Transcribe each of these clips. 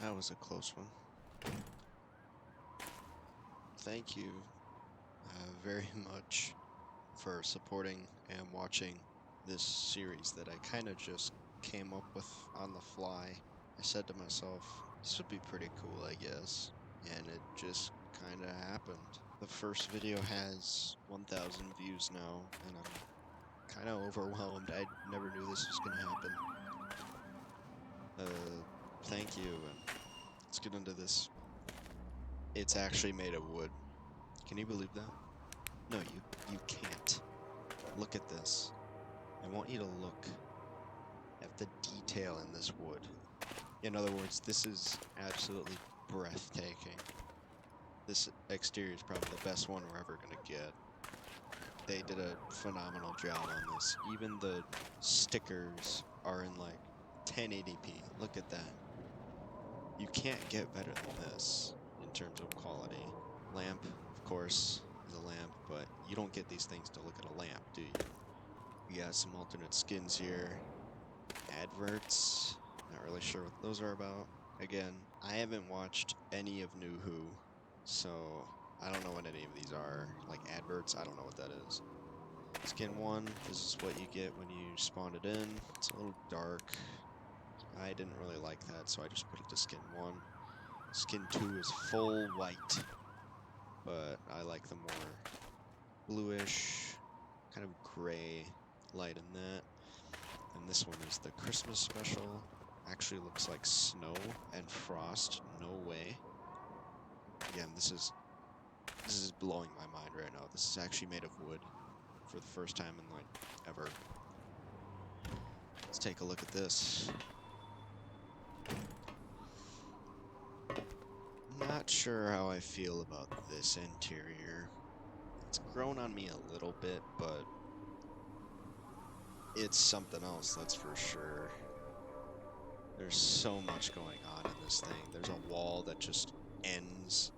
That was a close one. Thank you very much for supporting and watching this series that I kind of just came up with on the fly. I said to myself, this would be pretty cool, I guess, and it just kind of happened. The first video has 1,000 views now, and I'm kind of overwhelmed. I never knew this was going to happen. Thank you, and let's get into this. It's actually made of wood. Can you believe that? No, you can't. Look at this. I want you to look at the detail in this wood. In other words, this is absolutely breathtaking. This exterior is probably the best one we're ever gonna get. They did a phenomenal job on this. Even the stickers are in like 1080p. Look at that. You can't get better than this in terms of quality. Lamp, of course, is a lamp, but you don't get these things to look at a lamp, do you? We got some alternate skins here. Adverts. Not really sure what those are about. Again, I haven't watched any of New Who, so I don't know what any of these are. Like adverts, I don't know what that is. Skin 1, this is what you get when you spawn it in. It's a little dark. I didn't really like that, so I just put it to skin 1. Skin 2 is full white, but I like the more bluish, kind of gray light in that. And this one is the Christmas special. Actually looks like snow and frost. No way. Again, this is blowing my mind right now. This is actually made of wood for the first time in like ever. Let's take a look at this. Not sure how I feel about this interior. It's grown on me a little bit, but it's something else, that's for sure. There's so much going on in this thing. There's a wall that just ends.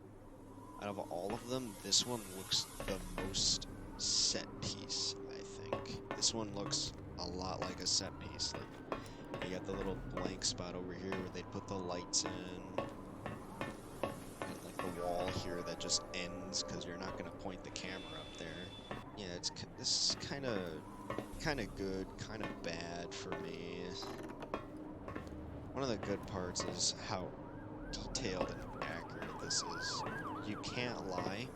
Out of all of them, this one looks the most set piece, I think. This one looks a lot like a set piece. Like, you got the little blank spot over here where they put the lights in. And like the wall here that just ends because you're not going to point the camera up there. Yeah, this is kind of good, kind of bad for me. One of the good parts is how detailed and accurate this is. You can't lie.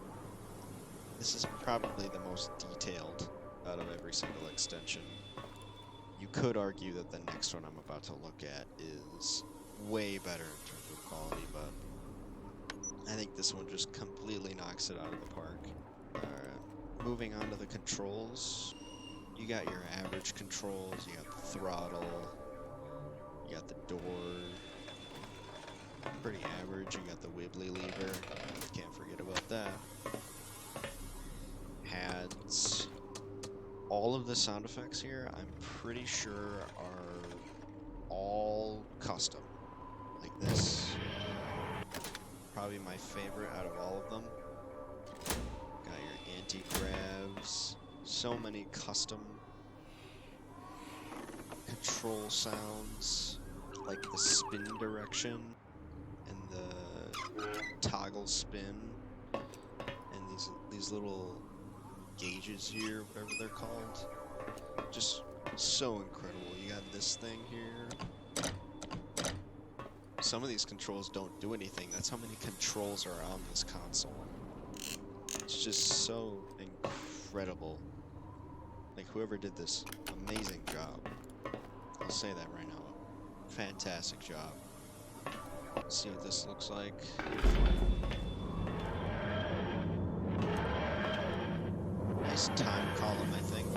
This is probably the most detailed out of every single extension. You could argue that the next one I'm about to look at is way better in terms of quality, but I think this one just completely knocks it out of the park. Alright, moving on to the controls. You got your average controls, you got the throttle, you got the door, pretty average, you got the wibbly lever, can't forget about that. Pads. All of the sound effects here, I'm pretty sure are all custom. Like this, probably my favorite out of all of them. Got your anti-gravs. So many custom control sounds, like the spin direction and the toggle spin, and these little gauges here, whatever they're called. Just so incredible. You got this thing here. Some of these controls don't do anything. That's how many controls are on this console. It's just so incredible. Like, whoever did this, amazing job. I'll say that right now. Fantastic job. Let's see what this looks like. Nice time column, I think.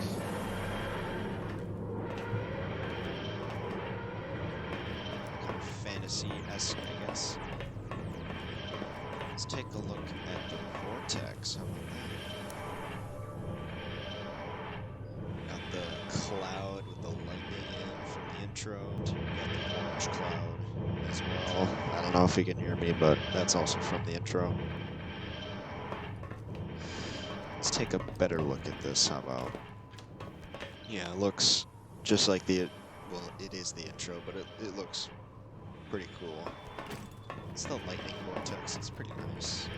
Kind of fantasy-esque, I guess. Let's take a look at the vortex. How about that? Got the cloud with the lightning in from the intro. Got the orange cloud as well. I don't know if you can hear me, but that's also from the intro. Let's take a better look at this. How about? Yeah, it looks just like the... Well, it is the intro, but it looks pretty cool. It's the lightning vortex. It's pretty nice.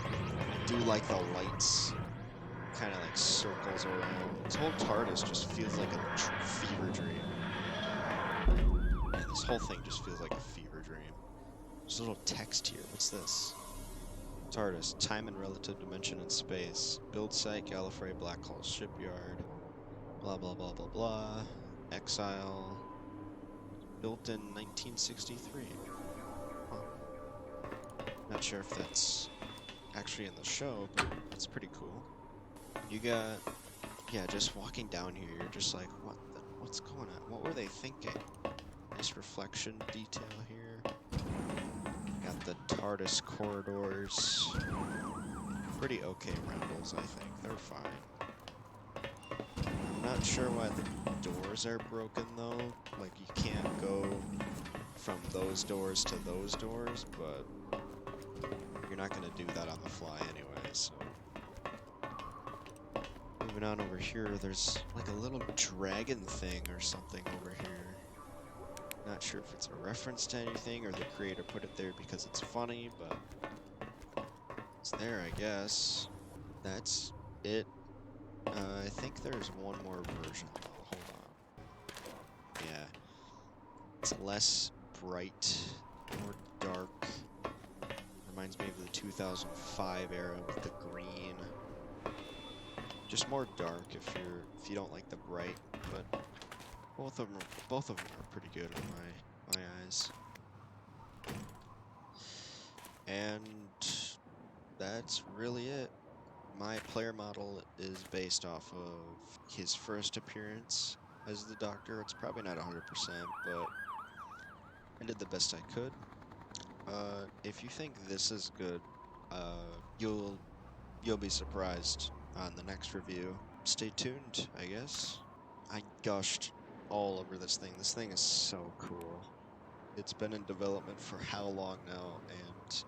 I do like the lights. Kind of like circles around. This whole TARDIS just feels like a fever dream. And this whole thing just feels like a fever dream. There's a little text here. What's this? TARDIS, time and relative dimension in space. Build site, Gallifrey, Black Hole Shipyard. Blah, blah, blah, blah, blah. Exile. Built in 1963. Huh. Not sure if that's actually in the show, but it's pretty cool. You got, yeah, just walking down here, you're just like, what's going on? What were they thinking? Nice reflection detail here. Got the TARDIS corridors. Pretty okay roundels, I think. They're fine. I'm not sure why the doors are broken, though. Like, you can't go from those doors to those doors, but you're not going to do that on the fly anyway, so... Moving on over here, there's like a little dragon thing or something over here. Not sure if it's a reference to anything or the creator put it there because it's funny, but it's there, I guess. That's it. I think there's one more version though. Hold on. Yeah. It's less bright, more dark. Reminds me of the 2005 era with the green. Just more dark if you don't like the bright, but both of them are pretty good in my eyes. And that's really it. My player model is based off of his first appearance as the Doctor. It's probably not 100%, but I did the best I could. If you think this is good, you'll be surprised on the next review. Stay tuned, I guess. I gushed all over this thing. This thing is so cool. It's been in development for how long now, and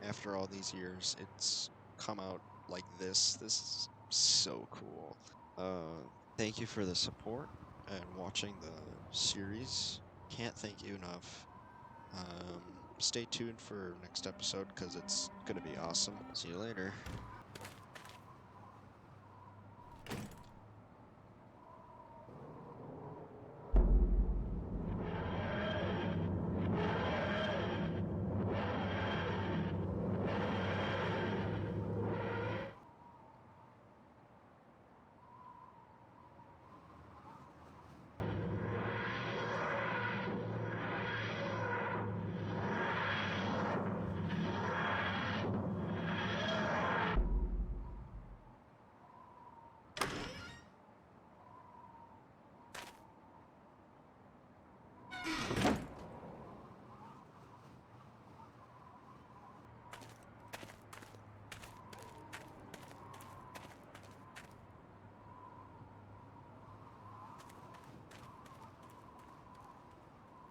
after all these years, it's come out like this. This is so cool. Thank you for the support and watching the series. Can't thank you enough. Stay tuned for next episode because it's gonna be awesome. See you later.